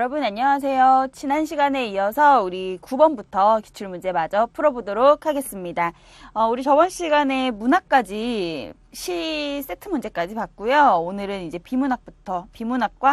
여러분 안녕하세요. 지난 시간에 이어서 우리 9번부터 기출문제 마저 풀어보도록 하겠습니다. 우리 저번 시간에 문학까지 시 세트 문제까지 봤고요. 오늘은 이제 비문학과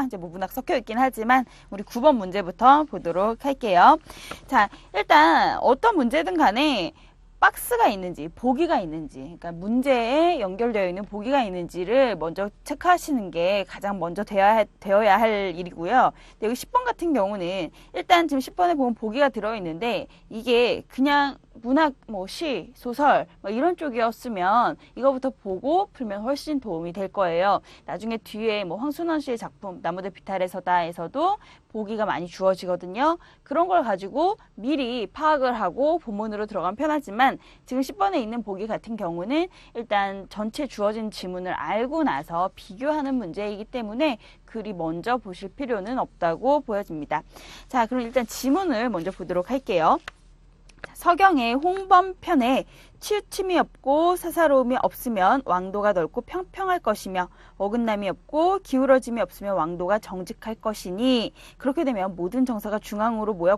이제 뭐 문학 섞여 있긴 하지만 우리 9번 문제부터 보도록 할게요. 자, 일단 어떤 문제든 간에 박스가 있는지 보기가 있는지, 그러니까 문제에 연결되어 있는 보기가 있는지를 먼저 체크하시는 게 가장 먼저 되어야 할 일이고요. 근데 여기 10번 같은 경우는 일단 지금 10번에 보면 보기가 들어있는데 이게 그냥 문학, 뭐 시, 소설 뭐 이런 쪽이었으면 이거부터 보고 풀면 훨씬 도움이 될 거예요. 나중에 뒤에 뭐 황순원 씨의 작품 나무들 비탈에서다에서도 보기가 많이 주어지거든요. 그런 걸 가지고 미리 파악을 하고 본문으로 들어가면 편하지만 지금 10번에 있는 보기 같은 경우는 일단 전체 주어진 지문을 알고 나서 비교하는 문제이기 때문에 그리 먼저 보실 필요는 없다고 보여집니다. 자, 그럼 일단 지문을 먼저 보도록 할게요. 서경의 홍범편에 치우침이 없고 사사로움이 없으면 왕도가 넓고 평평할 것이며 어긋남이 없고 기울어짐이 없으면 왕도가 정직할 것이니 그렇게 되면 모든 정사가 중앙으로 모여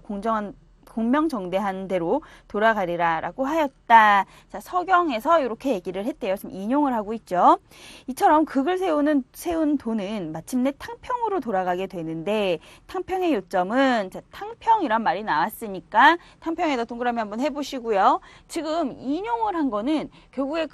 공명정대한 대로 돌아가리라 라고 하였다. 자, 서경에서 이렇게 얘기를 했대요. 지금 인용을 하고 있죠. 이처럼 극을 세운 도는 마침내 탕평으로 돌아가게 되는데 탕평의 요점은, 자, 탕평이란 말이 나왔으니까 탕평에다 동그라미 한번 해보시고요. 지금 인용을 한 거는 결국에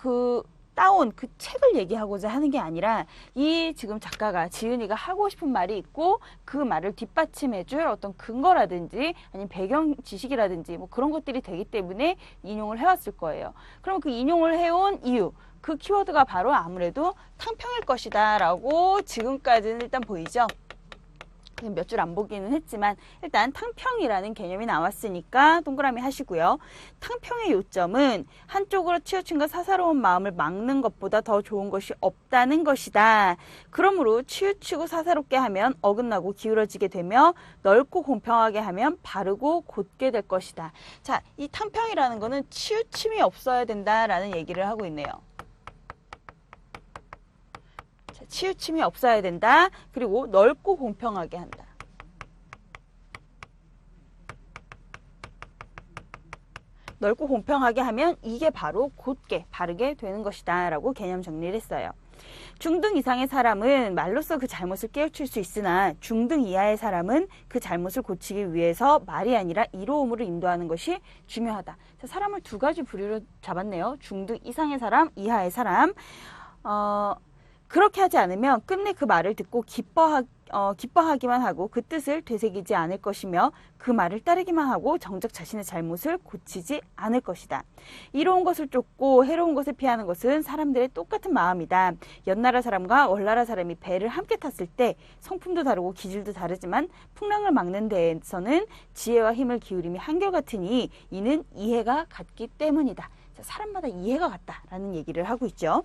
따온 그 책을 얘기하고자 하는 게 아니라 이 지금 작가가 지은이가 하고 싶은 말이 있고 그 말을 뒷받침해줄 어떤 근거라든지 아니면 배경 지식이라든지 뭐 그런 것들이 되기 때문에 인용을 해왔을 거예요. 그럼 그 인용을 해온 이유, 그 키워드가 바로 아무래도 탕평일 것이다 라고 지금까지는 일단 보이죠. 몇 줄 안 보기는 했지만 일단 탕평이라는 개념이 나왔으니까 동그라미 하시고요. 탕평의 요점은 한쪽으로 치우침과 사사로운 마음을 막는 것보다 더 좋은 것이 없다는 것이다. 그러므로 치우치고 사사롭게 하면 어긋나고 기울어지게 되며 넓고 공평하게 하면 바르고 곧게 될 것이다. 자, 이 탕평이라는 거는 치우침이 없어야 된다라는 얘기를 하고 있네요. 치우침이 없어야 된다. 그리고 넓고 공평하게 한다. 넓고 공평하게 하면 이게 바로 곧게 바르게 되는 것이다 라고 개념 정리를 했어요. 중등 이상의 사람은 말로써 그 잘못을 깨우칠 수 있으나 중등 이하의 사람은 그 잘못을 고치기 위해서 말이 아니라 이로움으로 인도하는 것이 중요하다. 자, 사람을 두 가지 부류로 잡았네요. 중등 이상의 사람, 이하의 사람. 그렇게 하지 않으면 끝내 그 말을 듣고 기뻐하기만 하고 그 뜻을 되새기지 않을 것이며 그 말을 따르기만 하고 정작 자신의 잘못을 고치지 않을 것이다. 이로운 것을 쫓고 해로운 것을 피하는 것은 사람들의 똑같은 마음이다. 옆나라 사람과 월나라 사람이 배를 함께 탔을 때 성품도 다르고 기질도 다르지만 풍랑을 막는 데에서는 지혜와 힘을 기울임이 한결같으니 이는 이해가 같기 때문이다. 자, 사람마다 이해가 같다라는 얘기를 하고 있죠.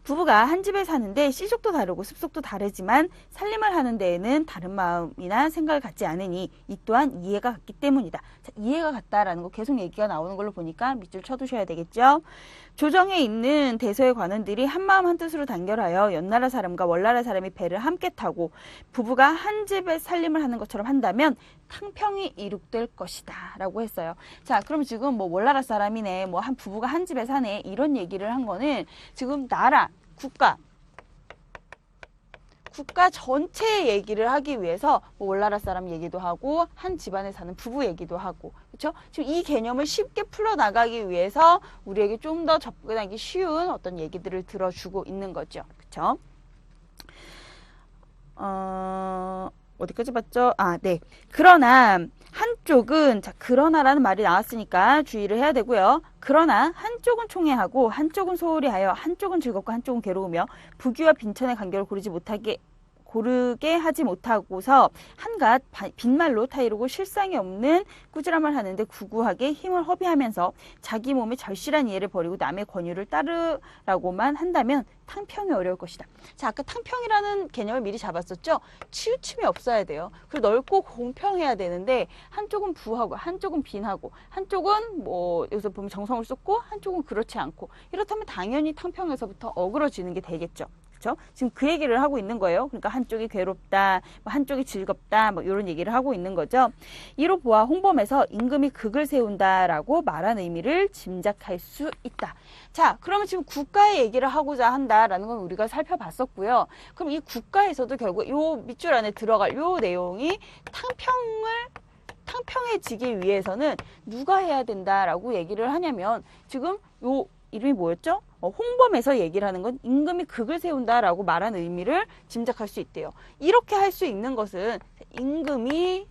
부부가 한 집에 사는데 시속도 다르고 습속도 다르지만 살림을 하는 데에는 다른 마음이나 생각을 갖지 않으니 이 또한 이해가 같기 때문이다. 자, 이해가 같다라는 거 계속 얘기가 나오는 걸로 보니까 밑줄 쳐두셔야 되겠죠. 조정에 있는 대서의 관원들이 한마음 한뜻으로 단결하여 옆나라 사람과 월나라 사람이 배를 함께 타고 부부가 한 집에 살림을 하는 것처럼 한다면 탕평이 이룩될 것이다 라고 했어요. 자, 그럼 지금 뭐 월나라 사람이네, 뭐 한 부부가 한 집에 사네 이런 얘기를 한 거는 지금 나라, 국가 전체 얘기를 하기 위해서 뭐 월나라 사람 얘기도 하고 한 집안에 사는 부부 얘기도 하고, 그렇죠? 지금 이 개념을 쉽게 풀어나가기 위해서 우리에게 좀 더 접근하기 쉬운 어떤 얘기들을 들어주고 있는 거죠. 그렇죠? 어디까지 봤죠? 네. 그러나 한쪽은, 자, 그러나라는 말이 나왔으니까 주의를 해야 되고요. 그러나 한쪽은 총애하고 한쪽은 소홀히 하여 한쪽은 즐겁고 한쪽은 괴로우며 부귀와 빈천의 간격을 고르게 하지 못하고서 한갓 빈말로 타이르고 실상이 없는 꾸지람을 하는데 구구하게 힘을 허비하면서 자기 몸에 절실한 이해를 버리고 남의 권유를 따르라고만 한다면 탕평이 어려울 것이다. 자, 아까 탕평이라는 개념을 미리 잡았었죠? 치우침이 없어야 돼요. 그리고 넓고 공평해야 되는데 한쪽은 부하고 한쪽은 빈하고 한쪽은 뭐 여기서 보면 정성을 쏟고 한쪽은 그렇지 않고 이렇다면 당연히 탕평에서부터 어그러지는 게 되겠죠. 그쵸? 지금 그 얘기를 하고 있는 거예요. 그러니까 한쪽이 괴롭다, 뭐 한쪽이 즐겁다, 뭐 이런 얘기를 하고 있는 거죠. 이로 보아 홍범에서 임금이 극을 세운다라고 말한 의미를 짐작할 수 있다. 자, 그러면 지금 국가의 얘기를 하고자 한다라는 건 우리가 살펴봤었고요. 그럼 이 국가에서도 결국 요 밑줄 안에 들어갈 요 내용이 탕평해지기 위해서는 누가 해야 된다라고 얘기를 하냐면 지금 요 이름이 뭐였죠? 홍범에서 얘기를 하는 건 임금이 극을 세운다라고 말한 의미를 짐작할 수 있대요. 이렇게 할 수 있는 것은 임금이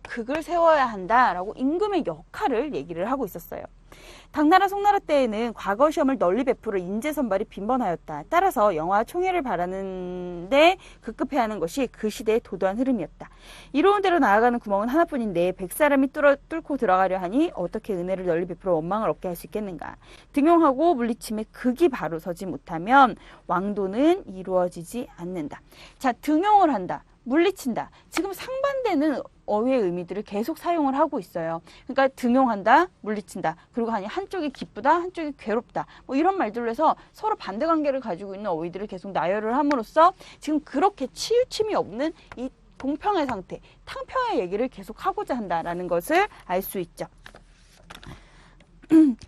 극을 세워야 한다라고 임금의 역할을 얘기를 하고 있었어요. 당나라 송나라 때에는 과거 시험을 널리 베풀어 인재 선발이 빈번하였다. 따라서 영화 총애를 바라는데 급급해야 하는 것이 그 시대의 도도한 흐름이었다. 이로운 대로 나아가는 구멍은 하나뿐인데 100사람이 뚫고 들어가려 하니 어떻게 은혜를 널리 베풀어 원망을 얻게 할 수 있겠는가. 등용하고 물리침에 극이 바로 서지 못하면 왕도는 이루어지지 않는다. 자, 등용을 한다. 물리친다. 지금 상반되는 어휘의 의미들을 계속 사용을 하고 있어요. 그러니까 등용한다, 물리친다. 그리고 한쪽이 기쁘다, 한쪽이 괴롭다. 뭐 이런 말들로 해서 서로 반대 관계를 가지고 있는 어휘들을 계속 나열을 함으로써 지금 그렇게 치우침이 없는 이 동평의 상태, 탕평의 얘기를 계속 하고자 한다라는 것을 알 수 있죠.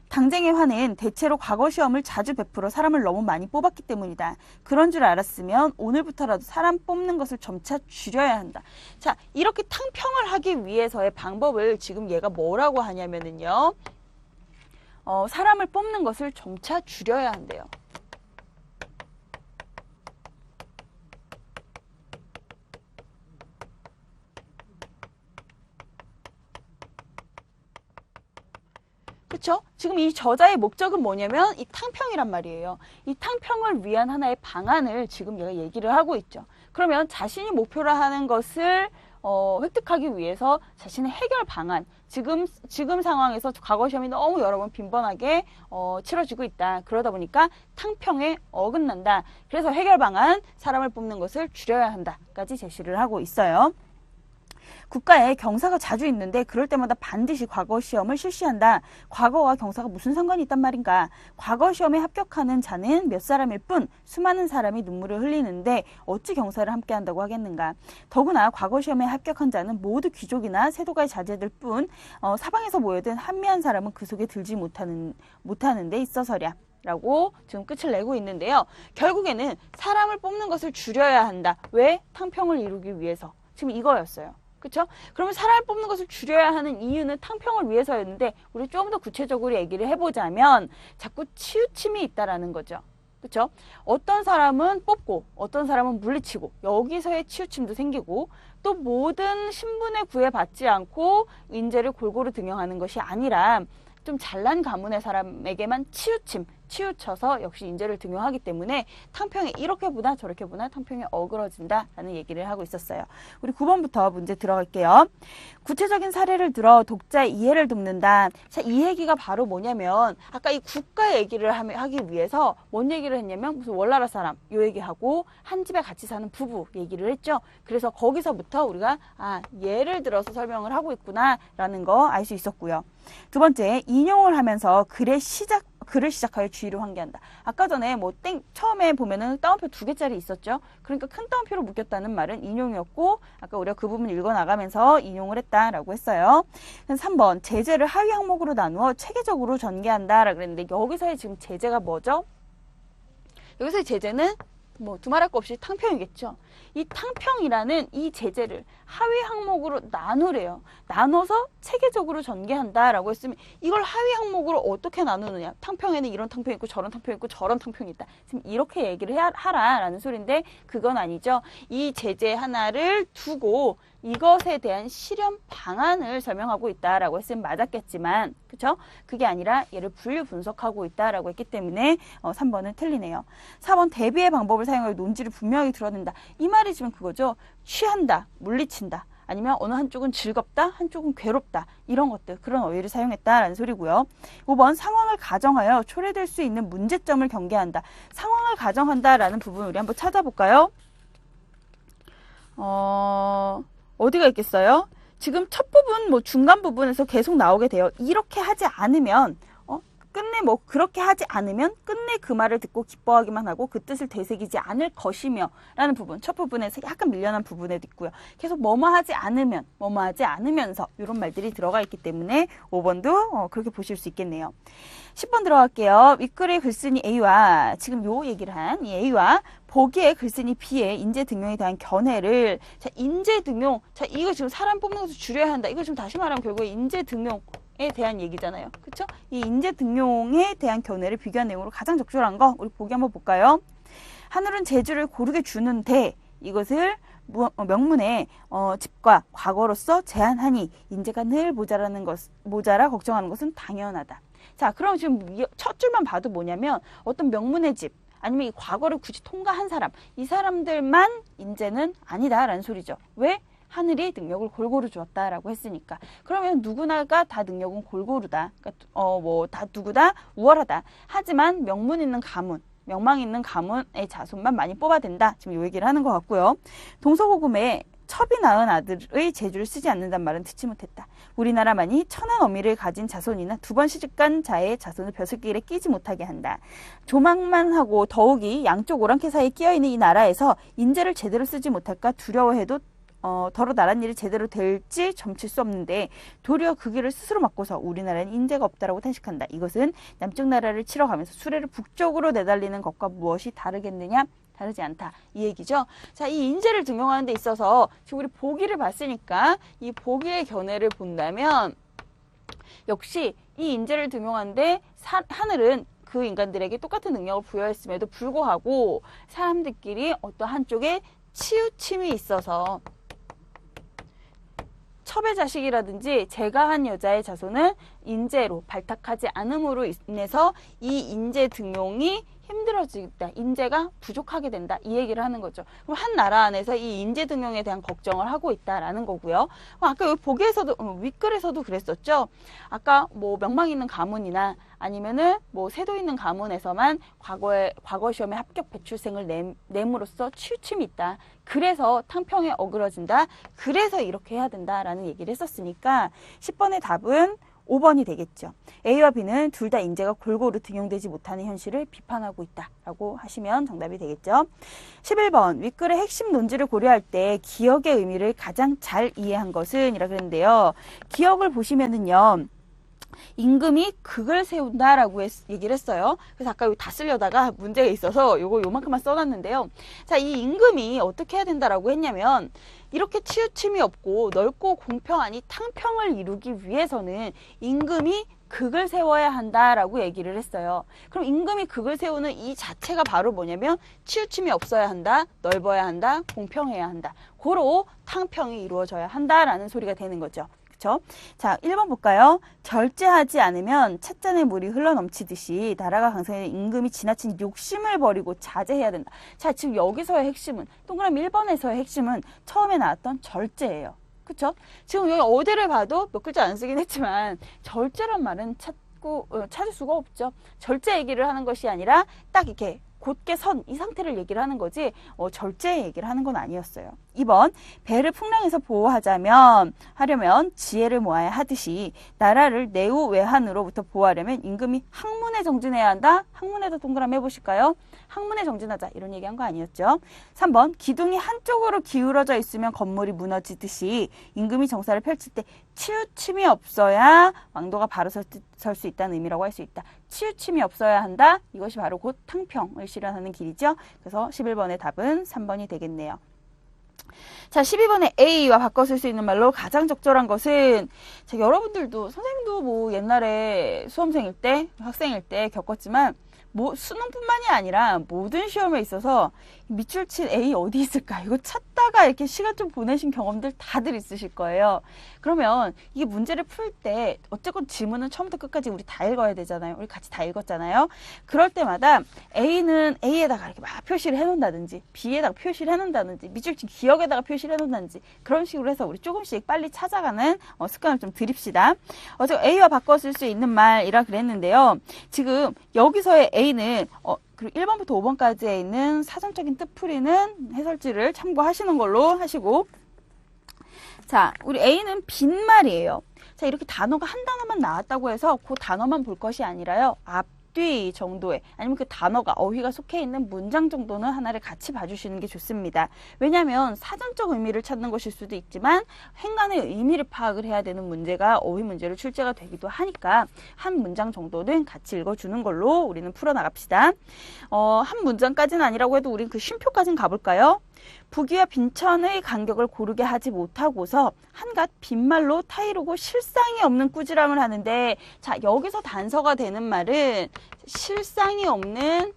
당쟁의 화는 대체로 과거 시험을 자주 베풀어 사람을 너무 많이 뽑았기 때문이다. 그런 줄 알았으면 오늘부터라도 사람 뽑는 것을 점차 줄여야 한다. 자, 이렇게 탕평을 하기 위해서의 방법을 지금 얘가 뭐라고 하냐면은요. 사람을 뽑는 것을 점차 줄여야 한대요. 그렇죠? 지금 이 저자의 목적은 뭐냐면 이 탕평이란 말이에요. 이 탕평을 위한 하나의 방안을 지금 얘가 얘기를 하고 있죠. 그러면 자신이 목표로 하는 것을 획득하기 위해서 자신의 해결 방안, 지금 상황에서 과거 시험이 너무 여러 번 빈번하게 치러지고 있다. 그러다 보니까 탕평에 어긋난다. 그래서 해결 방안, 사람을 뽑는 것을 줄여야 한다까지 제시를 하고 있어요. 국가에 경사가 자주 있는데 그럴 때마다 반드시 과거 시험을 실시한다. 과거와 경사가 무슨 상관이 있단 말인가. 과거 시험에 합격하는 자는 몇 사람일 뿐 수많은 사람이 눈물을 흘리는데 어찌 경사를 함께 한다고 하겠는가. 더구나 과거 시험에 합격한 자는 모두 귀족이나 세도가의 자제들 뿐 사방에서 모여든 한미한 사람은 그 속에 들지 못하는 데 있어서랴. 라고 지금 끝을 내고 있는데요. 결국에는 사람을 뽑는 것을 줄여야 한다. 왜? 탕평을 이루기 위해서. 지금 이거였어요. 그렇죠? 그러면 사람을 뽑는 것을 줄여야 하는 이유는 탕평을 위해서였는데 우리 좀 더 구체적으로 얘기를 해보자면 자꾸 치우침이 있다라는 거죠. 그렇죠? 어떤 사람은 뽑고 어떤 사람은 물리치고 여기서의 치우침도 생기고 또 모든 신분에 구애받지 않고 인재를 골고루 등용하는 것이 아니라 좀 잘난 가문의 사람에게만 치우쳐서 역시 인재를 등용하기 때문에 탕평에 이렇게 보나 저렇게 보나 탕평에 어그러진다라는 얘기를 하고 있었어요. 우리 9번부터 문제 들어갈게요. 구체적인 사례를 들어 독자의 이해를 돕는다. 자, 이 얘기가 바로 뭐냐면 아까 이 국가 얘기를 하기 위해서 뭔 얘기를 했냐면 무슨 월나라 사람 요 얘기하고 한 집에 같이 사는 부부 얘기를 했죠. 그래서 거기서부터 우리가 예를 들어서 설명을 하고 있구나라는 거 알 수 있었고요. 두 번째, 인용을 하면서 글을 시작하여 주의를 환기한다. 아까 전에 처음에 보면은 따옴표 2개짜리 있었죠. 그러니까 큰 따옴표로 묶였다는 말은 인용이었고 아까 우리가 그 부분 읽어나가면서 인용을 했다라고 했어요. 3번, 제재를 하위 항목으로 나누어 체계적으로 전개한다라고 그랬는데 여기서의 지금 제재가 뭐죠? 여기서의 제재는 두말할 거 없이 탕평이겠죠. 이 탕평이라는 이 제재를 하위 항목으로 나누래요. 나눠서 체계적으로 전개한다라고 했으면 이걸 하위 항목으로 어떻게 나누느냐. 탕평에는 이런 탕평이 있고 저런 탕평이 있고 저런 탕평이 있다. 지금 이렇게 얘기를 하라라는 소리인데 그건 아니죠. 이 제재 하나를 두고 이것에 대한 실현 방안을 설명하고 있다라고 했으면 맞았겠지만 그쵸? 그게 아니라 얘를 분류 분석하고 있다라고 했기 때문에 3번은 틀리네요. 4번, 대비의 방법을 사용하여 논지를 분명하게 드러낸다. 이 말이 지금 그거죠. 취한다, 물리친다. 아니면 어느 한쪽은 즐겁다, 한쪽은 괴롭다. 이런 것들, 그런 어휘를 사용했다라는 소리고요. 5번, 상황을 가정하여 초래될 수 있는 문제점을 경계한다. 상황을 가정한다라는 부분 우리 한번 찾아볼까요? 어디가 있겠어요? 지금 첫 부분, 중간 부분에서 계속 나오게 돼요. 이렇게 하지 않으면, 끝내 뭐 그렇게 하지 않으면 끝내 그 말을 듣고 기뻐하기만 하고 그 뜻을 되새기지 않을 것이며 라는 부분, 첫 부분에서 약간 밀려난 부분에도 있고요. 계속 뭐뭐 하지 않으면, 뭐뭐 하지 않으면서 이런 말들이 들어가 있기 때문에 5번도 그렇게 보실 수 있겠네요. 10번 들어갈게요. 윗글의 글쓴이 A와 지금 요 얘기를 한 이 A와 보기의 글쓴이 B의 인재 등용에 대한 견해를, 자, 인재 등용, 자, 이거 지금 사람 뽑는 것을 줄여야 한다. 이거 지금 다시 말하면 결국에 인재 등용에 대한 얘기잖아요. 그쵸? 이 인재 등용에 대한 견해를 비교한 내용으로 가장 적절한 거 우리 보기 한번 볼까요? 하늘은 재주를 고르게 주는데 이것을 명문의 집과 과거로서 제한하니 인재가 늘 모자라 걱정하는 것은 당연하다. 자, 그럼 지금 첫 줄만 봐도 뭐냐면 어떤 명문의 집 아니면 이 과거를 굳이 통과한 사람, 이 사람들만 인재는 아니다라는 소리죠. 왜? 하늘이 능력을 골고루 주었다라고 했으니까. 그러면 누구나가 다 능력은 골고루다. 그러니까 다 누구 다 우월하다. 하지만 명문 있는 가문, 명망 있는 가문의 자손만 많이 뽑아댄다. 지금 이 얘기를 하는 것 같고요. 동서고금에 첩이 낳은 아들의 재주를 쓰지 않는다는 말은 듣지 못했다. 우리나라만이 천한 어미를 가진 자손이나 2번 시집간 자의 자손을 벼슬길에 끼지 못하게 한다. 조망만 하고 더욱이 양쪽 오랑캐 사이에 끼어있는 이 나라에서 인재를 제대로 쓰지 못할까 두려워해도 더러 나란 일이 제대로 될지 점칠 수 없는데 도리어 그 길을 스스로 막고서 우리나라는 인재가 없다라고 탄식한다. 이것은 남쪽 나라를 치러 가면서 수레를 북쪽으로 내달리는 것과 무엇이 다르겠느냐? 다르지 않다. 이 얘기죠. 자, 이 인재를 등용하는 데 있어서 지금 우리 보기를 봤으니까 이 보기의 견해를 본다면 역시 이 인재를 등용하는데 하늘은 그 인간들에게 똑같은 능력을 부여했음에도 불구하고 사람들끼리 어떤 한쪽에 치우침이 있어서 첩의 자식이라든지 제가 한 여자의 자손은 인재로 발탁하지 않음으로 인해서 이 인재 등용이 힘들어지다. 인재가 부족하게 된다. 이 얘기를 하는 거죠. 그럼 한 나라 안에서 이 인재 등용에 대한 걱정을 하고 있다라는 거고요. 아까 여기 보기에서도 윗글에서도 그랬었죠. 아까 뭐 명망 있는 가문이나 아니면은 뭐 세도 있는 가문에서만 과거 시험에 합격 배출생을 내므로써 치우침이 있다. 그래서 탕평에 어그러진다. 그래서 이렇게 해야 된다라는 얘기를 했었으니까 10번의 답은 5번이 되겠죠. A와 B는 둘 다 인재가 골고루 등용되지 못하는 현실을 비판하고 있다라고 하시면 정답이 되겠죠. 11번 윗글의 핵심 논지를 고려할 때 기억의 의미를 가장 잘 이해한 것은 이라 그랬는데요. 기억을 보시면은요. 임금이 극을 세운다라고 얘기를 했어요. 그래서 아까 여기 다 쓰려다가 문제가 있어서 요만큼만 써놨는데요. 자, 이 임금이 어떻게 해야 된다라고 했냐면 이렇게 치우침이 없고 넓고 공평하니 탕평을 이루기 위해서는 임금이 극을 세워야 한다라고 얘기를 했어요. 그럼 임금이 극을 세우는 이 자체가 바로 뭐냐면 치우침이 없어야 한다, 넓어야 한다, 공평해야 한다. 고로 탕평이 이루어져야 한다라는 소리가 되는 거죠. 그렇죠? 자, 1번 볼까요? 절제하지 않으면 찻잔에 물이 흘러넘치듯이 나라가 강성해진 임금이 지나친 욕심을 버리고 자제해야 된다. 자, 지금 여기서의 핵심은 동그라미 1번에서의 핵심은 처음에 나왔던 절제예요. 그렇죠? 지금 여기 어디를 봐도 몇 글자 안 쓰긴 했지만 절제란 말은 찾을 수가 없죠. 절제 얘기를 하는 것이 아니라 딱 이렇게 곧게 선 이 상태를 얘기를 하는 거지 절제 얘기를 하는 건 아니었어요. 2번 배를 풍랑에서 보호하려면 지혜를 모아야 하듯이 나라를 내우 외환으로부터 보호하려면 임금이 학문에 정진해야 한다. 학문에도 동그라미 해보실까요? 학문에 정진하자 이런 얘기한 거 아니었죠. 3번 기둥이 한쪽으로 기울어져 있으면 건물이 무너지듯이 임금이 정사를 펼칠 때 치우침이 없어야 왕도가 바로 설 수 있다는 의미라고 할 수 있다. 치우침이 없어야 한다. 이것이 바로 곧 탕평을 실현하는 길이죠. 그래서 11번의 답은 3번이 되겠네요. 자, 12번의 A와 바꿔 쓸 수 있는 말로 가장 적절한 것은 자, 여러분들도 선생님도 뭐 옛날에 수험생일 때 학생일 때 겪었지만 뭐 수능뿐만이 아니라 모든 시험에 있어서 밑줄 친 A 어디 있을까 이거 찾다가 이렇게 시간 좀 보내신 경험들 다들 있으실 거예요. 그러면 이게 문제를 풀 때 어쨌건 지문은 처음부터 끝까지 우리 다 읽어야 되잖아요. 우리 같이 다 읽었잖아요. 그럴 때마다 A는 A에다가 이렇게 막 표시를 해놓는다든지 B에다가 표시를 해놓는다든지 밑줄 친 기억에다가 표시를 해놓는다든지 그런 식으로 해서 우리 조금씩 빨리 찾아가는 습관을 좀 들입시다. 어쨌든 A와 바꿔 쓸 수 있는 말이라 그랬는데요. 지금 여기서의 A는 그리고 1번부터 5번까지에 있는 사전적인 뜻풀이는 해설지를 참고하시는 걸로 하시고 자, 우리 A는 빈말이에요. 자, 이렇게 단어가 한 단어만 나왔다고 해서 그 단어만 볼 것이 아니라요. 앞뒤 정도의 아니면 그 단어가 어휘가 속해 있는 문장 정도는 하나를 같이 봐주시는 게 좋습니다. 왜냐하면 사전적 의미를 찾는 것일 수도 있지만 행간의 의미를 파악을 해야 되는 문제가 어휘 문제로 출제가 되기도 하니까 한 문장 정도는 같이 읽어주는 걸로 우리는 풀어나갑시다. 한 문장까지는 아니라고 해도 우린 그 쉼표까지는 가볼까요? 부귀와 빈천의 간격을 고르게 하지 못하고서 한갓 빈말로 타이르고 실상이 없는 꾸지람을 하는데, 자, 여기서 단서가 되는 말은 실상이 없는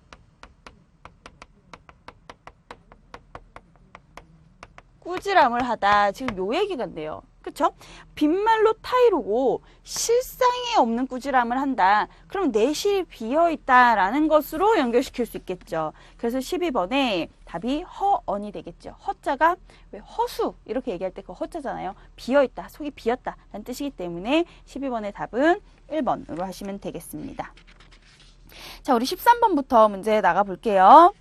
꾸지람을 하다. 지금 요 얘기 같네요. 그쵸? 빈말로 타이르고 실상이 없는 꾸지람을 한다. 그럼 내실이 비어있다라는 것으로 연결시킬 수 있겠죠. 그래서 12번에 답이 허언이 되겠죠. 허자가 왜 허수 이렇게 얘기할 때 그 허자잖아요. 비어있다, 속이 비었다 라는 뜻이기 때문에 12번의 답은 1번으로 하시면 되겠습니다. 자, 우리 13번부터 문제 나가볼게요.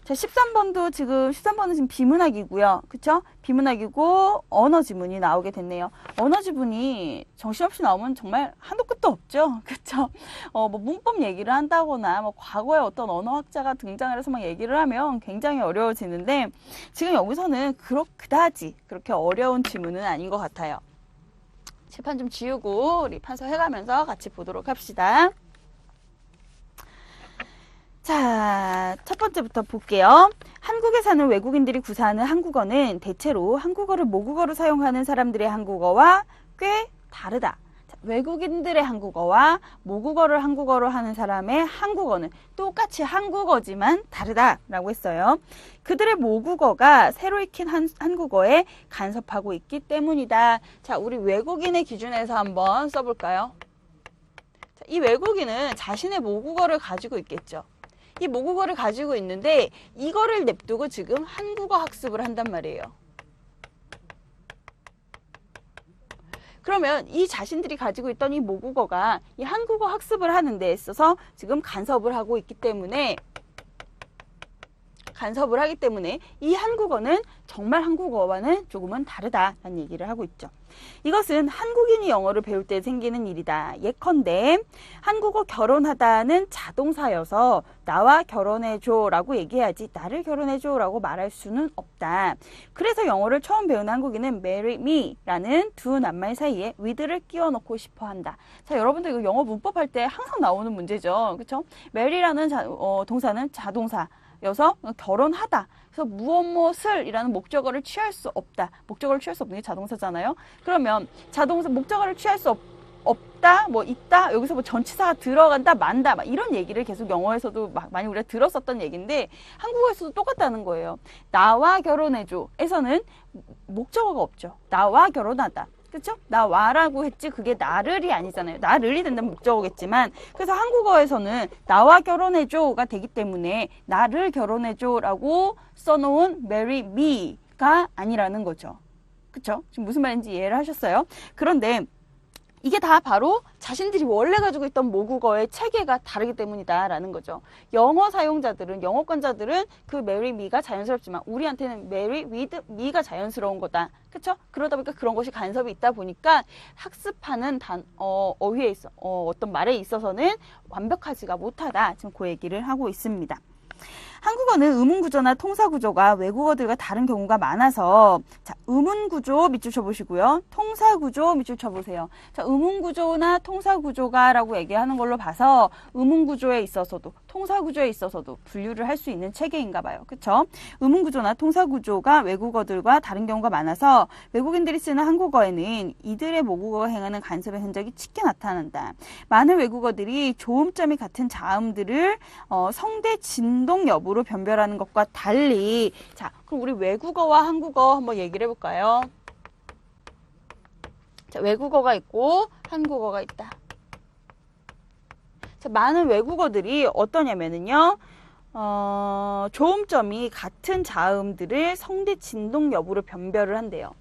자, 13번은 지금 비문학이고요. 그쵸? 비문학이고 언어 지문이 나오게 됐네요. 언어 지문이 정신없이 나오면 정말 한도 끝도 없죠. 그쵸? 뭐 문법 얘기를 한다거나 뭐 과거에 어떤 언어학자가 등장을 해서 막 얘기를 하면 굉장히 어려워지는데, 지금 여기서는 그다지 그렇게 어려운 지문은 아닌 것 같아요. 칠판 좀 지우고 우리 판서해가면서 같이 보도록 합시다. 자, 첫 번째부터 볼게요. 한국에 사는 외국인들이 구사하는 한국어는 대체로 한국어를 모국어로 사용하는 사람들의 한국어와 꽤 다르다. 자, 외국인들의 한국어와 모국어를 한국어로 하는 사람의 한국어는 똑같이 한국어지만 다르다라고 했어요. 그들의 모국어가 새로 익힌 한국어에 간섭하고 있기 때문이다. 자, 우리 외국인의 기준에서 한번 써볼까요? 자, 이 외국인은 자신의 모국어를 가지고 있겠죠. 이 모국어를 가지고 있는데 이거를 냅두고 지금 한국어 학습을 한단 말이에요. 그러면 이 자신들이 가지고 있던 이 모국어가 이 한국어 학습을 하는 데 있어서 지금 간섭을 하고 있기 때문에, 간섭을 하기 때문에 이 한국어는 정말 한국어와는 조금은 다르다라는 얘기를 하고 있죠. 이것은 한국인이 영어를 배울 때 생기는 일이다. 예컨대 한국어 결혼하다는 자동사여서 나와 결혼해줘 라고 얘기해야지 나를 결혼해줘 라고 말할 수는 없다. 그래서 영어를 처음 배우는 한국인은 marry me 라는 두 낱말 사이에 with를 끼워 넣고 싶어 한다. 자, 여러분들 이거 영어 문법할 때 항상 나오는 문제죠. 그렇죠? marry라는 동사는 자동사여서 결혼하다. 그래서 무엇을 이라는 목적어를 취할 수 없다. 목적어를 취할 수 없는 게 자동사잖아요. 그러면 자동사 목적어를 취할 수 없다, 뭐 있다, 여기서 뭐 전치사가 들어간다, 만다, 막 이런 얘기를 계속 영어에서도 많이 우리가 들었었던 얘기인데 한국어에서도 똑같다는 거예요. 나와 결혼해줘 에서는 목적어가 없죠. 나와 결혼하다. 그쵸? 나와라고 했지 그게 나를이 아니잖아요. 나를이 된다면 목적어겠지만, 그래서 한국어에서는 나와 결혼해줘가 되기 때문에 나를 결혼해줘라고 써놓은 marry me가 아니라는 거죠. 그쵸? 지금 무슨 말인지 이해를 하셨어요? 그런데 이게 다 바로 자신들이 원래 가지고 있던 모국어의 체계가 다르기 때문이다라는 거죠. 영어 사용자들은, 영어권자들은 그 marry me가 자연스럽지만 우리한테는 marry with me가 자연스러운 거다. 그쵸? 그러다 보니까 그런 것이 간섭이 있다 보니까 학습하는 어휘에 있어, 어떤 말에 있어서는 완벽하지가 못하다. 지금 그 얘기를 하고 있습니다. 한국어는 의문구조나 통사구조가 외국어들과 다른 경우가 많아서, 자, 의문구조 밑줄 쳐보시고요. 통사구조 밑줄 쳐보세요. 자, 의문구조나 통사구조가 라고 얘기하는 걸로 봐서 의문구조에 있어서도 통사구조에 있어서도 분류를 할 수 있는 체계인가 봐요. 그쵸? 의문구조나 통사구조가 외국어들과 다른 경우가 많아서 외국인들이 쓰는 한국어에는 이들의 모국어가 행하는 간섭의 흔적이 짙게 나타난다. 많은 외국어들이 조음점이 같은 자음들을 성대 진동 여부로 변별하는 것과 달리, 자, 그럼 우리 외국어와 한국어 한번 얘기를 해볼까요? 자, 외국어가 있고 한국어가 있다. 자, 많은 외국어들이 어떠냐면은요, 조음점이 같은 자음들을 성대 진동 여부로 변별을 한대요.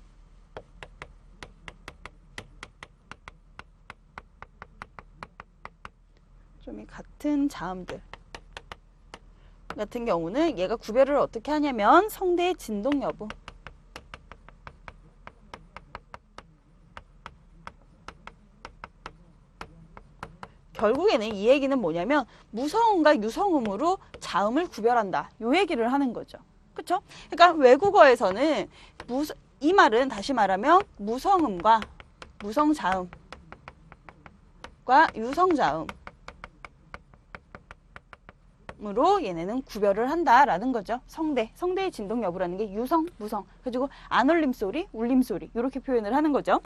점이 같은 자음들 같은 경우는 얘가 구별을 어떻게 하냐면 성대의 진동 여부. 결국에는 이 얘기는 뭐냐면 무성음과 유성음으로 자음을 구별한다. 요 얘기를 하는 거죠. 그쵸? 그러니까 외국어에서는 이 말은 다시 말하면 무성음과 무성자음과 유성자음으로 얘네는 구별을 한다라는 거죠. 성대의 진동 여부라는 게 유성, 무성, 그리고 안울림 소리, 울림 소리 이렇게 표현을 하는 거죠.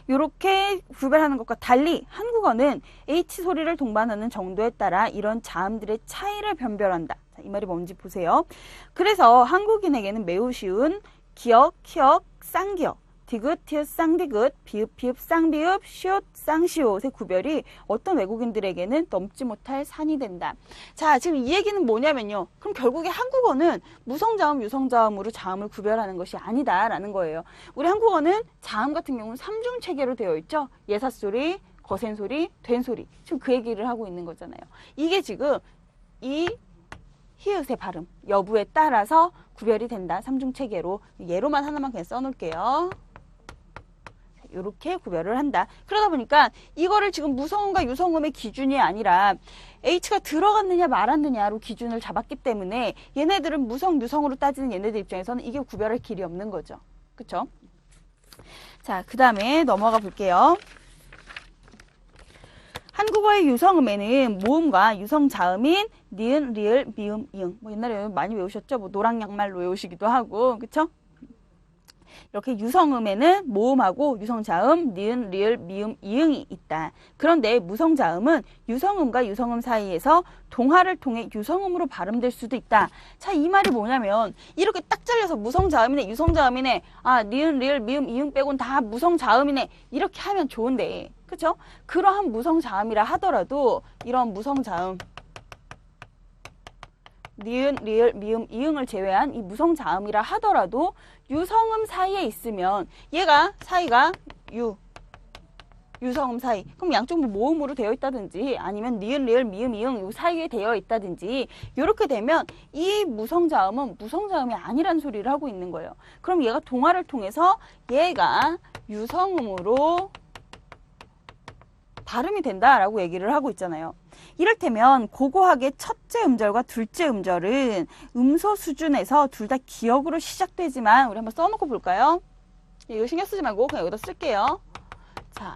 이렇게 구별하는 것과 달리 한국어는 H 소리를 동반하는 정도에 따라 이런 자음들의 차이를 변별한다. 자, 이 말이 뭔지 보세요. 그래서 한국인에게는 매우 쉬운 기역, 키역, 쌍기역, 디귿, 티읕, 쌍디귿, 비읍, 비읍, 쌍비읍, 시옷, 쌍시옷의 구별이 어떤 외국인들에게는 넘지 못할 산이 된다. 자, 지금 이 얘기는 뭐냐면요. 그럼 결국에 한국어는 무성자음, 유성자음으로 자음을 구별하는 것이 아니다라는 거예요. 우리 한국어는 자음 같은 경우는 3중 체계로 되어 있죠. 예사소리, 거센소리, 된소리. 지금 그 얘기를 하고 있는 거잖아요. 이게 지금 이 히읗의 발음 여부에 따라서 구별이 된다. 3중 체계로. 예로만 하나만 그냥 써놓을게요. 이렇게 구별을 한다. 그러다 보니까 이거를 지금 무성음과 유성음의 기준이 아니라 H가 들어갔느냐 말았느냐로 기준을 잡았기 때문에 얘네들은 무성, 유성으로 따지는 얘네들 입장에서는 이게 구별할 길이 없는 거죠. 그쵸? 자, 그 다음에 넘어가 볼게요. 한국어의 유성음에는 모음과 유성 자음인 니은, 리을, 미음, 이응. 뭐 옛날에 많이 외우셨죠? 뭐 노랑 양말로 외우시기도 하고, 그쵸? 이렇게 유성음에는 모음하고 유성자음, 니은, 리을, 미음, 이응이 있다. 그런데 무성자음은 유성음과 유성음 사이에서 동화를 통해 유성음으로 발음될 수도 있다. 자, 이 말이 뭐냐면 이렇게 딱 잘려서 무성자음이네, 유성자음이네, 아, 니은, 리을, 미음, 이응 빼곤 다 무성자음이네 이렇게 하면 좋은데, 그쵸? 그러한 무성자음이라 하더라도 이런 무성자음 니은, 리을, 미음, 이응을 제외한 이 무성자음이라 하더라도 유성음 사이에 있으면 얘가 사이가 유성음 사이. 그럼 양쪽 모음으로 되어 있다든지 아니면 니은, 리을, 미음, 이응 이 사이에 되어 있다든지 이렇게 되면 이 무성자음은 무성자음이 아니란 소리를 하고 있는 거예요. 그럼 얘가 동화를 통해서 얘가 유성음으로 발음이 된다라고 얘기를 하고 있잖아요. 이를테면 고고학의 첫째 음절과 둘째 음절은 음소 수준에서 둘 다 기역으로 시작되지만 우리 한번 써놓고 볼까요? 이거 신경 쓰지 말고 그냥 여기다 쓸게요. 자,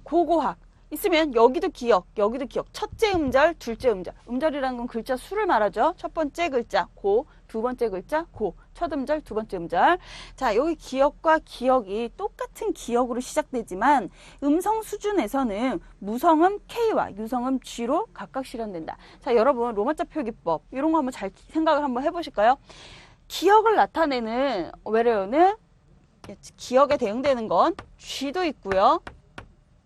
고고학 있으면 여기도 기역, 여기도 기역. 첫째 음절, 둘째 음절. 음절이라는 건 글자 수를 말하죠. 첫 번째 글자 고, 두 번째 글자 고, 첫 음절, 두 번째 음절. 자, 여기 기역과 기역이 똑같은 기역으로 시작되지만 음성 수준에서는 무성음 K와 유성음 G로 각각 실현된다. 자, 여러분 로마자 표기법 이런 거 한번 잘 생각을 한번 해보실까요? 기역을 나타내는 외래어는 기역에 대응되는 건 G도 있고요.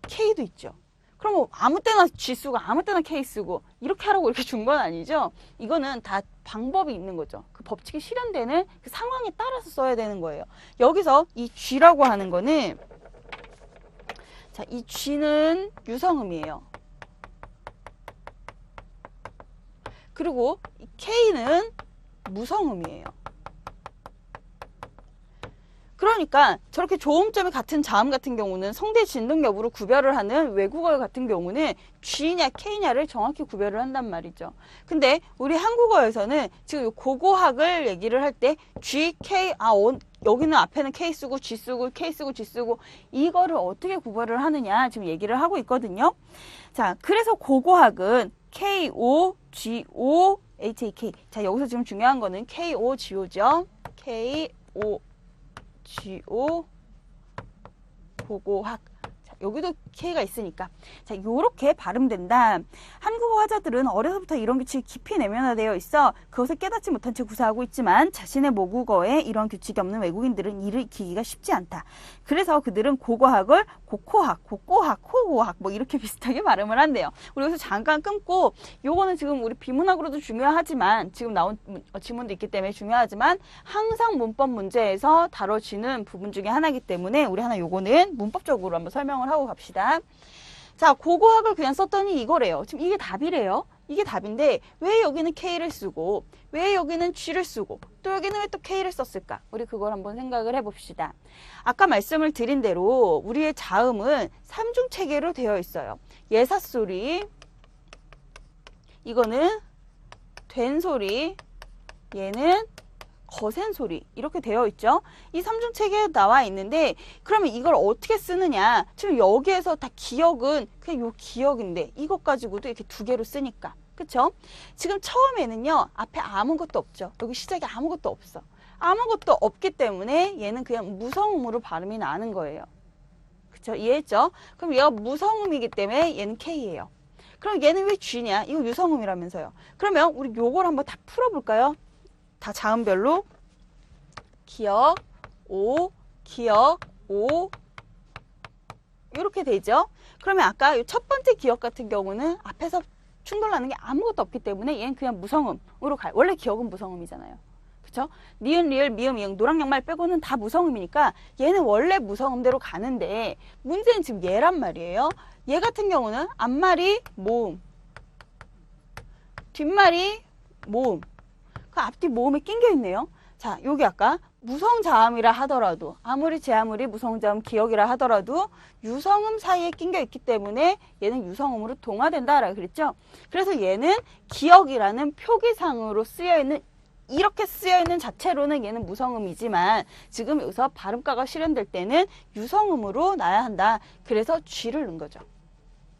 K도 있죠. 그럼 뭐 아무 때나 G 쓰고 아무 때나 K 쓰고 이렇게 하라고 이렇게 준 건 아니죠. 이거는 다 방법이 있는 거죠. 그 법칙이 실현되는 그 상황에 따라서 써야 되는 거예요. 여기서 이 G라고 하는 거는 자, 이 G는 유성음이에요. 그리고 이 K는 무성음이에요. 그러니까 저렇게 조음점이 같은 자음 같은 경우는 성대 진동 여부로 구별을 하는 외국어 같은 경우는 G냐 K냐를 정확히 구별을 한단 말이죠. 근데 우리 한국어에서는 지금 고고학을 얘기를 할 때 G, K, 여기는 앞에는 K 쓰고 G 쓰고 K 쓰고 G 쓰고 이거를 어떻게 구별을 하느냐 지금 얘기를 하고 있거든요. 자, 그래서 고고학은 K, O, G, O, H, A, K. 자, 여기서 지금 중요한 거는 K, O, G, O죠. K, O, G-O 고고학. 자, 여기도 K가 있으니까 자, 요렇게 발음된다. 한국어 화자들은 어려서부터 이런 규칙이 깊이 내면화되어 있어 그것을 깨닫지 못한 채 구사하고 있지만 자신의 모국어에 이런 규칙이 없는 외국인들은 이를 익히기가 쉽지 않다. 그래서 그들은 고고학을 고코학, 고꼬학, 호고학 뭐 이렇게 비슷하게 발음을 한대요. 우리 여기서 잠깐 끊고 요거는 지금 우리 비문학으로도 중요하지만 지금 나온 지문도 있기 때문에 중요하지만 항상 문법 문제에서 다뤄지는 부분 중에 하나이기 때문에 우리 하나 요거는 문법적으로 한번 설명을 하고 갑시다. 자, 고고학을 그냥 썼더니 이거래요. 지금 이게 답이래요. 이게 답인데 왜 여기는 K를 쓰고 왜 여기는 G를 쓰고 또 여기는 왜 또 K를 썼을까? 우리 그걸 한번 생각을 해봅시다. 아까 말씀을 드린 대로 우리의 자음은 삼중체계로 되어 있어요. 예사소리, 이거는 된 소리, 얘는 거센 소리 이렇게 되어 있죠. 이 삼중체계에 나와 있는데 그러면 이걸 어떻게 쓰느냐. 지금 여기에서 다 기억은 그냥 요 기억인데 이것 가지고도 이렇게 두 개로 쓰니까. 그쵸? 지금 처음에는요. 앞에 아무것도 없죠. 여기 시작에 아무것도 없어. 아무것도 없기 때문에 얘는 그냥 무성음으로 발음이 나는 거예요. 그쵸? 이해했죠? 그럼 얘가 무성음이기 때문에 얘는 K예요. 그럼 얘는 왜 G냐? 이거 유성음이라면서요. 그러면 우리 요걸 한번 다 풀어볼까요? 다 자음별로 기역, 오, 기역, 오 이렇게 되죠. 그러면 아까 이 첫 번째 기역 같은 경우는 앞에서 충돌나는 게 아무것도 없기 때문에 얘는 그냥 무성음으로 가요. 원래 기역은 무성음이잖아요. 그쵸? 니은, 리을, 미음, 이응, 노랑, 양말 빼고는 다 무성음이니까 얘는 원래 무성음대로 가는데 문제는 지금 얘란 말이에요. 얘 같은 경우는 앞말이 모음, 뒷말이 모음. 그 앞뒤 모음에 낑겨 있네요. 자, 여기 아까 무성자음이라 하더라도 아무리 제 아무리 무성자음 기역이라 하더라도 유성음 사이에 낑겨 있기 때문에 얘는 유성음으로 동화된다라고 그랬죠. 그래서 얘는 기역이라는 표기상으로 쓰여 있는 이렇게 쓰여 있는 자체로는 얘는 무성음이지만 지금 여기서 발음가가 실현될 때는 유성음으로 나야 한다. 그래서 G를 넣은 거죠.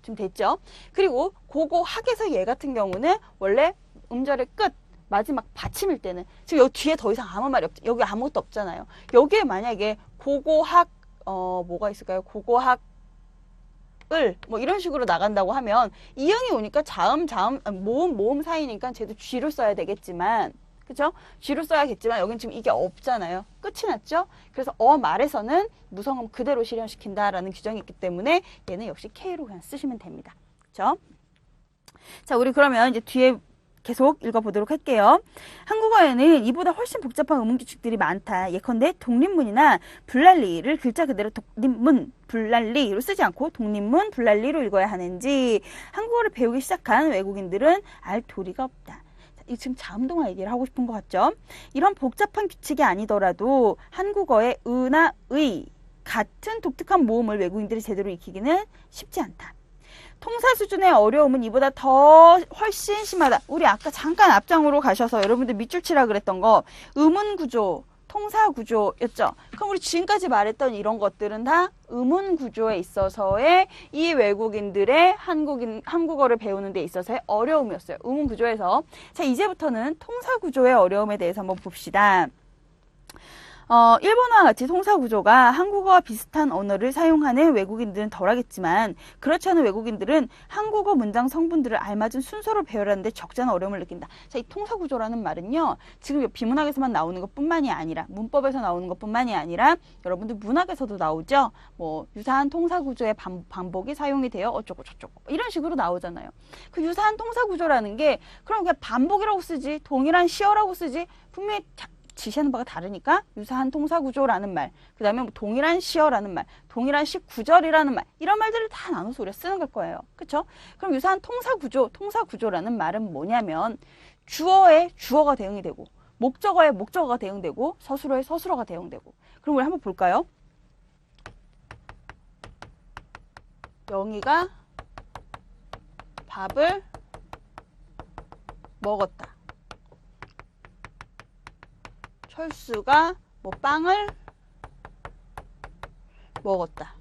좀 됐죠? 그리고 고고학에서 얘 같은 경우는 원래 음절의 끝 마지막 받침일 때는 지금 여기 뒤에 더 이상 아무 말이 없죠. 여기 아무것도 없잖아요. 여기에 만약에 고고학 뭐가 있을까요? 고고학을 뭐 이런 식으로 나간다고 하면 이응이 오니까 자음 모음 사이니까 쟤도 G를 써야 되겠지만 그죠? G를 써야겠지만 여긴 지금 이게 없잖아요. 끝이 났죠? 그래서 말에서는 무성음 그대로 실현시킨다라는 규정이 있기 때문에 얘는 역시 K로 그냥 쓰시면 됩니다. 그죠? 자, 우리 그러면 이제 뒤에 계속 읽어보도록 할게요. 한국어에는 이보다 훨씬 복잡한 음운규칙들이 많다. 예컨대 독립문이나 불랄리를 글자 그대로 독립문, 불랄리로 쓰지 않고 독립문, 불랄리로 읽어야 하는지 한국어를 배우기 시작한 외국인들은 알 도리가 없다. 지금 자음동화 얘기를 하고 싶은 것 같죠? 이런 복잡한 규칙이 아니더라도 한국어의 의나 의 같은 독특한 모음을 외국인들이 제대로 익히기는 쉽지 않다. 통사 수준의 어려움은 이보다 더 훨씬 심하다. 우리 아까 잠깐 앞장으로 가셔서 여러분들 밑줄 치라 그랬던 거 음운 구조, 통사 구조였죠. 그럼 우리 지금까지 말했던 이런 것들은 다 음운 구조에 있어서의 이 외국인들의 한국어를 배우는 데 있어서의 어려움이었어요. 음운 구조에서. 자, 이제부터는 통사 구조의 어려움에 대해서 한번 봅시다. 일본어와 같이 통사 구조가 한국어와 비슷한 언어를 사용하는 외국인들은 덜하겠지만 그렇지 않은 외국인들은 한국어 문장 성분들을 알맞은 순서로 배우려는데 적잖은 어려움을 느낀다. 자, 이 통사 구조라는 말은요. 지금 비문학에서만 나오는 것뿐만이 아니라 문법에서 나오는 것뿐만이 아니라 여러분들 문학에서도 나오죠. 뭐 유사한 통사 구조의 반복이 사용이 되어 어쩌고 저쩌고 이런 식으로 나오잖아요. 그 유사한 통사 구조라는 게 그럼 그냥 반복이라고 쓰지 동일한 시어라고 쓰지 분명히 지시하는 바가 다르니까 유사한 통사구조라는 말, 그 다음에 뭐 동일한 시어라는 말, 동일한 시구절이라는 말 이런 말들을 다 나눠서 우리가 쓰는 걸 거예요. 그렇죠? 그럼 유사한 통사구조라는 말은 뭐냐면 주어에 주어가 대응이 되고 목적어에 목적어가 대응되고 서술어에 서술어가 대응되고 그럼 우리 한번 볼까요? 영희가 밥을 먹었다. 철수가 뭐 빵을 먹었다.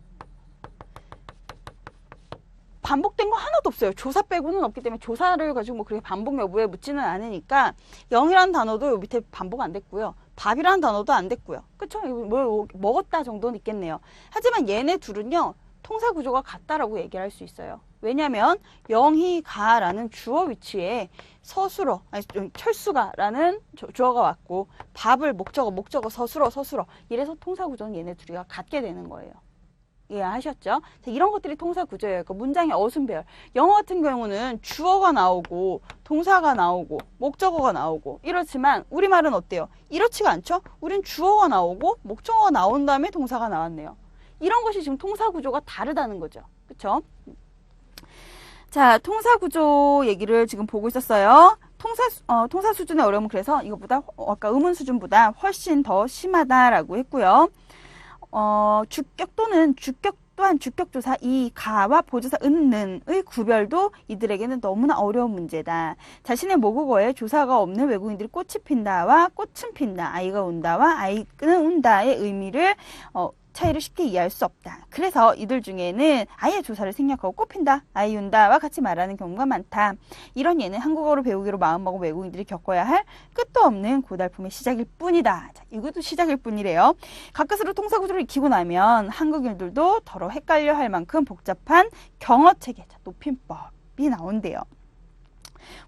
반복된 거 하나도 없어요. 조사 빼고는 없기 때문에 조사를 가지고 뭐 그렇게 반복 여부에 묻지는 않으니까 영이라는 단어도 밑에 반복 안 됐고요. 밥이라는 단어도 안 됐고요. 그쵸? 뭐 먹었다 정도는 있겠네요. 하지만 얘네 둘은요. 통사 구조가 같다라고 얘기를 할 수 있어요. 왜냐하면 영희가라는 주어 위치에 서술어, 아니 철수가라는 주어가 왔고 밥을 목적어, 서술어 이래서 통사 구조는 얘네 둘이가 같게 되는 거예요. 이해하셨죠? 자, 이런 것들이 통사 구조예요. 그러니까 문장의 어순배열. 영어 같은 경우는 주어가 나오고 동사가 나오고 목적어가 나오고 이렇지만 우리말은 어때요? 이렇지가 않죠? 우린 주어가 나오고 목적어가 나온 다음에 동사가 나왔네요. 이런 것이 지금 통사 구조가 다르다는 거죠. 그쵸? 자, 통사 구조 얘기를 지금 보고 있었어요. 통사 수준의 어려움은 그래서 이것보다 아까 의문 수준보다 훨씬 더 심하다라고 했고요. 주격 또는 주격 또한 주격조사 이 가와 보조사 은는의 구별도 이들에게는 너무나 어려운 문제다. 자신의 모국어에 조사가 없는 외국인들이 꽃이 핀다와 꽃은 핀다, 아이가 운다와 아이는 운다의 의미를 차이를 쉽게 이해할 수 없다. 그래서 이들 중에는 아예 조사를 생략하고 꽃핀다, 아이 운다와 같이 말하는 경우가 많다. 이런 예는 한국어를 배우기로 마음먹은 외국인들이 겪어야 할 끝도 없는 고달픔의 시작일 뿐이다. 자, 이것도 시작일 뿐이래요. 가까스로 통사구조를 익히고 나면 한국인들도 더러 헷갈려 할 만큼 복잡한 경어체계, 높임법이 나온대요.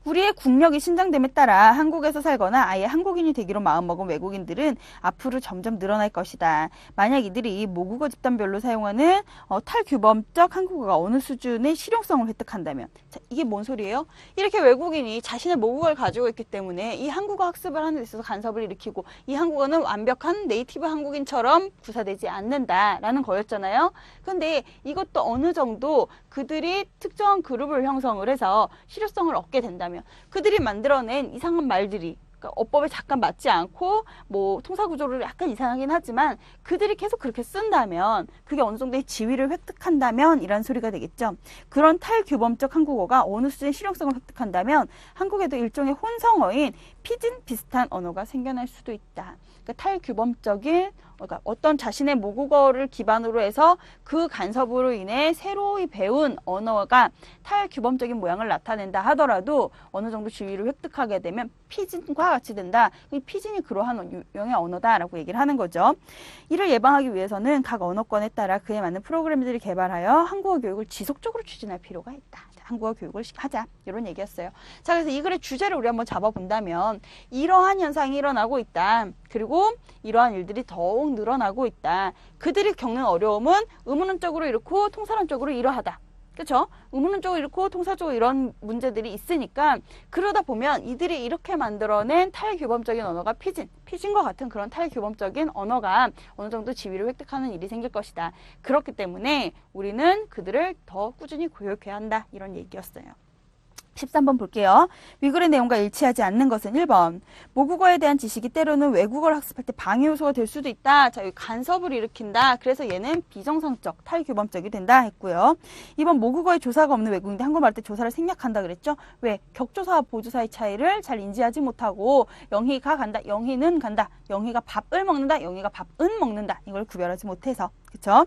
우리의 국력이 신장됨에 따라 한국에서 살거나 아예 한국인이 되기로 마음먹은 외국인들은 앞으로 점점 늘어날 것이다. 만약 이들이 모국어 집단별로 사용하는 탈규범적 한국어가 어느 수준의 실용성을 획득한다면, 자, 이게 뭔 소리예요? 이렇게 외국인이 자신의 모국어를 가지고 있기 때문에 이 한국어 학습을 하는 데 있어서 간섭을 일으키고 이 한국어는 완벽한 네이티브 한국인처럼 구사되지 않는다라는 거였잖아요. 근데 이것도 어느 정도 그들이 특정한 그룹을 형성을 해서 실효성을 얻게 된다면 그들이 만들어낸 이상한 말들이 그러니까 어법에 잠깐 맞지 않고 뭐 통사구조를 약간 이상하긴 하지만 그들이 계속 그렇게 쓴다면 그게 어느 정도의 지위를 획득한다면 이란 소리가 되겠죠. 그런 탈규범적 한국어가 어느 수준의 실용성을 획득한다면 한국에도 일종의 혼성어인 피진 비슷한 언어가 생겨날 수도 있다. 그러니까 탈규범적인 그러니까 어떤 자신의 모국어를 기반으로 해서 그 간섭으로 인해 새로이 배운 언어가 탈규범적인 모양을 나타낸다 하더라도 어느 정도 지위를 획득하게 되면 피진과 같이 된다. 이 피진이 그러한 유형의 언어다라고 얘기를 하는 거죠. 이를 예방하기 위해서는 각 언어권에 따라 그에 맞는 프로그램들을 개발하여 한국어 교육을 지속적으로 추진할 필요가 있다. 한국어 교육을 하자 이런 얘기였어요. 자, 그래서 이 글의 주제를 우리 한번 잡아본다면 이러한 현상이 일어나고 있다. 그리고 이러한 일들이 더욱 늘어나고 있다. 그들이 겪는 어려움은 의문문적으로 이렇고 통사론적으로 이러하다. 그렇죠? 의문문적으로 이렇고 통사적으로 이런 문제들이 있으니까 그러다 보면 이들이 이렇게 만들어낸 탈규범적인 언어가 피진과 같은 그런 탈규범적인 언어가 어느 정도 지위를 획득하는 일이 생길 것이다. 그렇기 때문에 우리는 그들을 더 꾸준히 교육해야 한다. 이런 얘기였어요. 13번 볼게요. 위글의 내용과 일치하지 않는 것은 1번. 모국어에 대한 지식이 때로는 외국어를 학습할 때 방해 요소가 될 수도 있다. 자, 여기 간섭을 일으킨다. 그래서 얘는 비정상적, 탈규범적이 된다 했고요. 2번 모국어에 조사가 없는 외국인데 한국말 할 때 조사를 생략한다 그랬죠. 왜? 격조사와 보조사의 차이를 잘 인지하지 못하고 영희가 간다, 영희는 간다, 영희가 밥을 먹는다, 영희가 밥은 먹는다. 이걸 구별하지 못해서. 그쵸?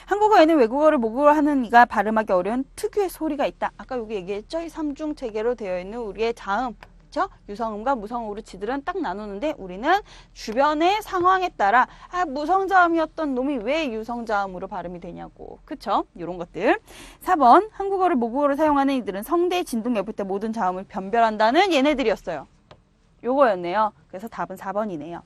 한국어에는 외국어를 모국어로 하는 이가 발음하기 어려운 특유의 소리가 있다. 아까 여기 얘기했죠? 이 삼중 체계로 되어 있는 우리의 자음. 그쵸? 유성음과 무성음으로 지들은 딱 나누는데 우리는 주변의 상황에 따라 무성자음이었던 놈이 왜 유성자음으로 발음이 되냐고. 그쵸? 이런 것들. 4번 한국어를 모국어로 사용하는 이들은 성대의 진동 여부 때 모든 자음을 변별한다는 얘네들이었어요. 요거였네요. 그래서 답은 4번이네요.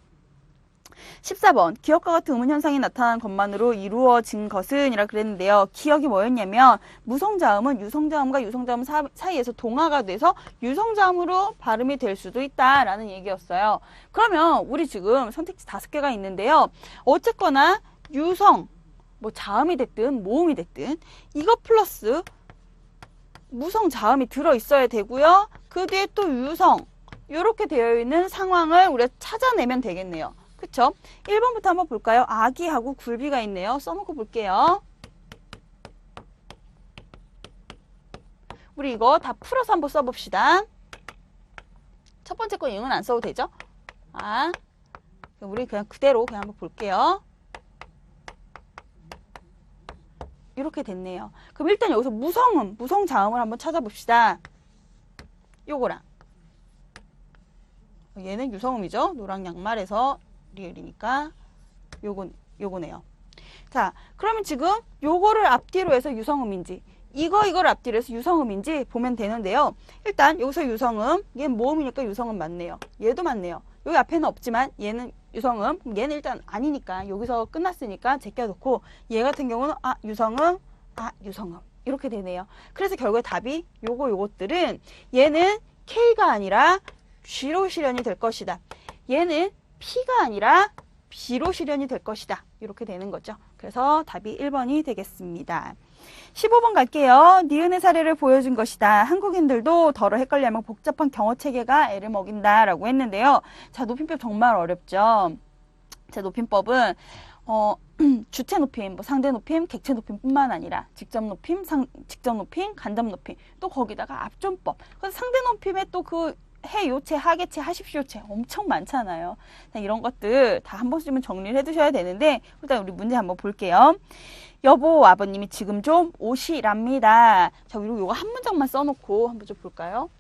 14번 기억과 같은 의문 현상이 나타난 것만으로 이루어진 것은 이라 그랬는데요. 기억이 뭐였냐면 무성자음은 유성자음과 유성자음 사이에서 동화가 돼서 유성자음으로 발음이 될 수도 있다라는 얘기였어요. 그러면 우리 지금 선택지 5개가 있는데요. 어쨌거나 유성, 뭐 자음이 됐든 모음이 됐든 이거 플러스 무성자음이 들어있어야 되고요. 그 뒤에 또 유성 이렇게 되어 있는 상황을 우리가 찾아내면 되겠네요. 그쵸? 1번부터 한번 볼까요? 아기하고 굴비가 있네요. 써놓고 볼게요. 우리 이거 다 풀어서 한번 써봅시다. 첫 번째 거 이응은 안 써도 되죠? 우리 그냥 그대로 그냥 한번 볼게요. 이렇게 됐네요. 그럼 일단 여기서 무성음, 무성자음을 한번 찾아봅시다. 요거랑. 얘는 유성음이죠. 노랑 양말에서 리을이니까 요거네요. 자, 그러면 지금 요거를 앞뒤로 해서 유성음인지 이거를 앞뒤로 해서 유성음인지 보면 되는데요. 일단 여기서 유성음, 얘는 모음이니까 유성음 맞네요. 얘도 맞네요. 여기 앞에는 없지만 얘는 유성음, 얘는 일단 아니니까 여기서 끝났으니까 제껴놓고 얘 같은 경우는 유성음, 유성음 이렇게 되네요. 그래서 결국에 답이 요것들은 얘는 K가 아니라 G로 실현이 될 것이다. 얘는 P가 아니라 B로 실현이 될 것이다. 이렇게 되는 거죠. 그래서 답이 1번이 되겠습니다. 15번 갈게요. 니은의 사례를 보여준 것이다. 한국인들도 덜어 헷갈려하면 복잡한 경어체계가 애를 먹인다 라고 했는데요. 자, 높임법 정말 어렵죠. 자, 높임법은 주체 높임, 뭐 상대 높임, 객체 높임뿐만 아니라 직접 높임, 직접 높임, 간접 높임, 또 거기다가 압존법. 그래서 상대 높임에 또 그 해요체, 하계체, 하십시오체 엄청 많잖아요. 이런 것들 다 한 번쯤은 정리를 해두셔야 되는데 일단 우리 문제 한번 볼게요. 여보, 아버님이 지금 좀 오시랍니다. 자, 그리고 요거 한 문장만 써놓고 한번 좀 볼까요?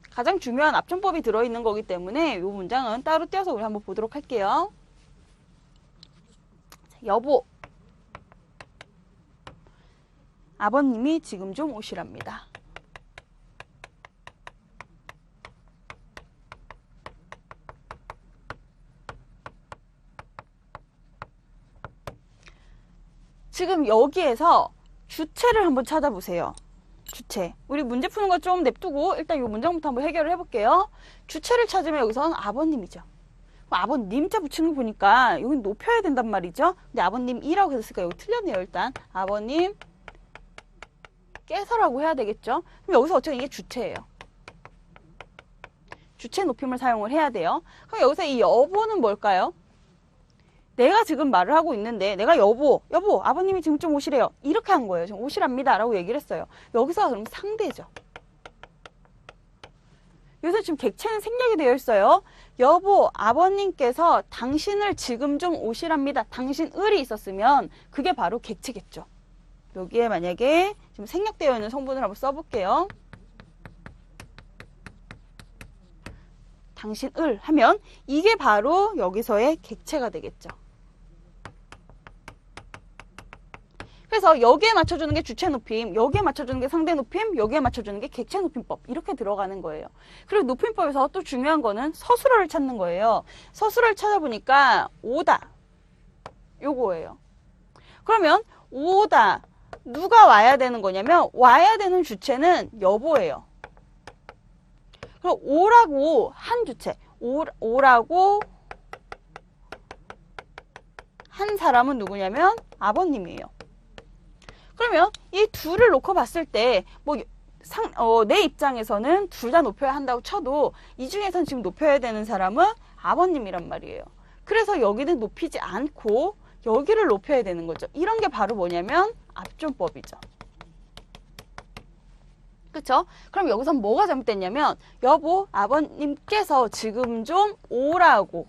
가장 중요한 압존법이 들어있는 거기 때문에 요 문장은 따로 떼어서 우리 한번 보도록 할게요. 자, 여보, 아버님이 지금 좀 오시랍니다. 지금 여기에서 주체를 한번 찾아보세요. 주체. 우리 문제 푸는 거 좀 냅두고 일단 이 문장부터 한번 해결을 해볼게요. 주체를 찾으면 여기서는 아버님이죠. 아버님자 붙이는 거 보니까 여기 높여야 된단 말이죠. 근데 아버님이라고 했으니까 여기 틀렸네요. 일단 아버님께서라고 해야 되겠죠. 그럼 여기서 어차피 이게 주체예요. 주체 높임을 사용을 해야 돼요. 그럼 여기서 이 여보는 뭘까요? 내가 지금 말을 하고 있는데 내가 여보 아버님이 지금 좀 오시래요. 이렇게 한 거예요. 지금 오시랍니다 라고 얘기를 했어요. 여기서 그럼 상대죠. 여기서 지금 객체는 생략이 되어 있어요. 여보, 아버님께서 당신을 지금 좀 오시랍니다. 당신을이 있었으면 그게 바로 객체겠죠. 여기에 만약에 지금 생략되어 있는 성분을 한번 써볼게요. 당신을 하면 이게 바로 여기서의 객체가 되겠죠. 그래서 여기에 맞춰주는 게 주체 높임, 여기에 맞춰주는 게 상대 높임, 여기에 맞춰주는 게 객체 높임법 이렇게 들어가는 거예요. 그리고 높임법에서 또 중요한 거는 서술어를 찾는 거예요. 서술어를 찾아보니까 오다 요거예요. 그러면 오다 누가 와야 되는 거냐면 와야 되는 주체는 여보예요. 그럼 오라고 한 주체, 오라고 한 사람은 누구냐면 아버님이에요. 그러면 이 둘을 놓고 봤을 때 뭐 내 입장에서는 둘 다 높여야 한다고 쳐도 이 중에서는 지금 높여야 되는 사람은 아버님이란 말이에요. 그래서 여기는 높이지 않고 여기를 높여야 되는 거죠. 이런 게 바로 뭐냐면 압존법이죠. 그쵸? 그럼 여기서 뭐가 잘못됐냐면 여보, 아버님께서 지금 좀 오라고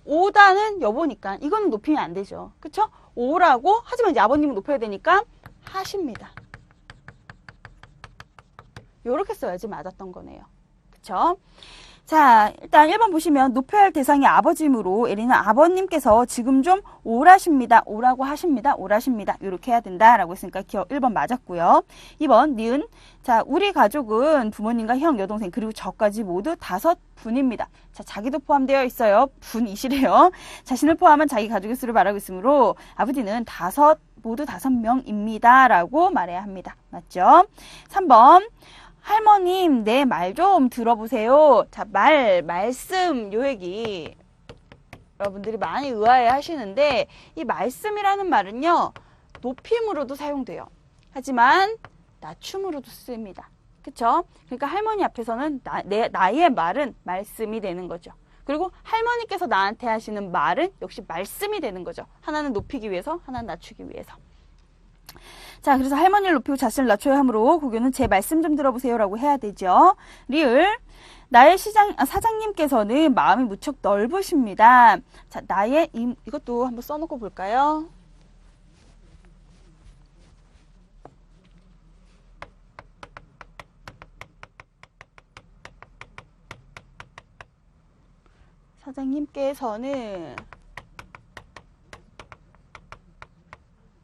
오다는 여보니까 이거는 높이면 안 되죠. 그쵸? 오라고 하지만 이제 아버님은 높여야 되니까 하십니다. 요렇게 써야지 맞았던 거네요. 그쵸? 자, 일단 1번 보시면 높여야 할 대상이 아버지이므로 예리는 아버님께서 지금 좀 오라십니다. 오라고 하십니다. 오라십니다. 이렇게 해야 된다라고 했으니까 1번 맞았고요. 2번 니은. 자, 우리 가족은 부모님과 형, 여동생 그리고 저까지 모두 5분입니다. 자, 자기도 포함되어 있어요. 분이시래요. 자신을 포함한 자기 가족의 수를 말하고 있으므로 아버지는 모두 5명입니다. 라고 말해야 합니다. 맞죠? 3번. 할머님, 내 말 좀 들어보세요. 자, 말씀, 요 얘기 여러분들이 많이 의아해 하시는데 이 말씀이라는 말은요, 높임으로도 사용돼요. 하지만 낮춤으로도 씁니다. 그쵸? 그러니까 할머니 앞에서는 나의 말은 말씀이 되는 거죠. 그리고 할머니께서 나한테 하시는 말은 역시 말씀이 되는 거죠. 하나는 높이기 위해서, 하나는 낮추기 위해서. 자, 그래서 할머니를 높이고 자신을 낮춰야 하므로 고교는 제 말씀 좀 들어보세요 라고 해야 되죠. 리을. 나의 사장님께서는 마음이 무척 넓으십니다. 자, 이것도 한번 써놓고 볼까요? 사장님께서는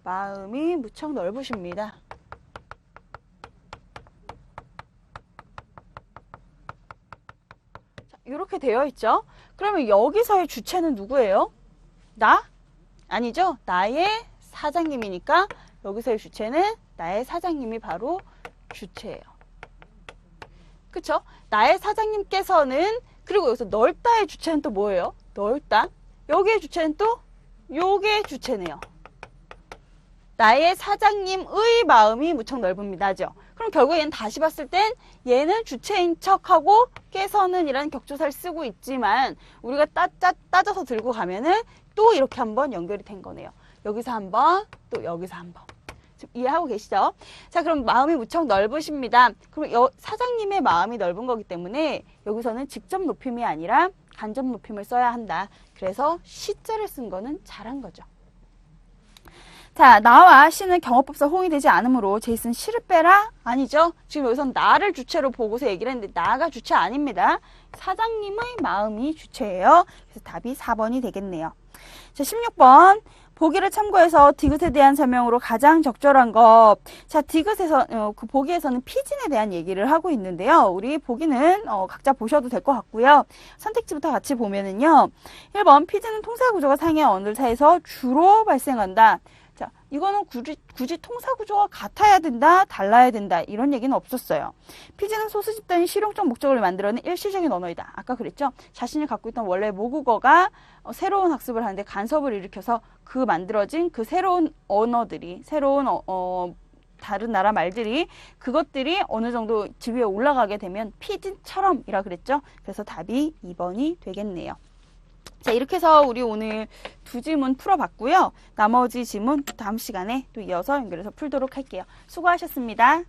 마음이 무척 넓으십니다. 자, 이렇게 되어 있죠. 그러면 여기서의 주체는 누구예요? 나? 아니죠. 나의 사장님이니까 여기서의 주체는 나의 사장님이 바로 주체예요. 그쵸? 나의 사장님께서는 그리고 여기서 넓다의 주체는 또 뭐예요? 넓다. 여기의 주체는 또 요게 주체네요. 나의 사장님의 마음이 무척 넓습니다죠. 그럼 결국 얘는 다시 봤을 땐 얘는 주체인 척하고 깨서는 이라는 격조사를 쓰고 있지만 우리가 따져서 들고 가면은 또 이렇게 한번 연결이 된 거네요. 여기서 한번 또 여기서 한번. 이해하고 계시죠? 자, 그럼 마음이 무척 넓으십니다. 그럼 사장님의 마음이 넓은 거기 때문에 여기서는 직접 높임이 아니라 간접 높임을 써야 한다. 그래서 시자를 쓴 거는 잘한 거죠. 자, 나와 시는 경어법상 호응이 되지 않으므로 제이슨 시를 빼라? 아니죠. 지금 여기서는 나를 주체로 보고서 얘기를 했는데 나가 주체 아닙니다. 사장님의 마음이 주체예요. 그래서 답이 4번이 되겠네요. 자, 16번. 보기를 참고해서 디귿에 대한 설명으로 가장 적절한 것. 자, 디귿에서, 그 보기에서는 피진에 대한 얘기를 하고 있는데요. 우리 보기는, 각자 보셔도 될 것 같고요. 선택지부터 같이 보면은요. 1번, 피진은 통사 구조가 상해 언어들 사이에서 주로 발생한다. 자, 이거는 굳이 통사 구조가 같아야 된다, 달라야 된다, 이런 얘기는 없었어요. 피지는 소수 집단이 실용적 목적을 만들어낸 일시적인 언어이다. 아까 그랬죠? 자신이 갖고 있던 원래 모국어가 새로운 학습을 하는데 간섭을 일으켜서 그 만들어진 그 새로운 언어들이, 새로운 다른 나라 말들이 그것들이 어느 정도 지위에 올라가게 되면 피진처럼이라 그랬죠? 그래서 답이 2번이 되겠네요. 자, 이렇게 해서 우리 오늘 두 지문 풀어봤고요. 나머지 지문 다음 시간에 또 이어서 연결해서 풀도록 할게요. 수고하셨습니다.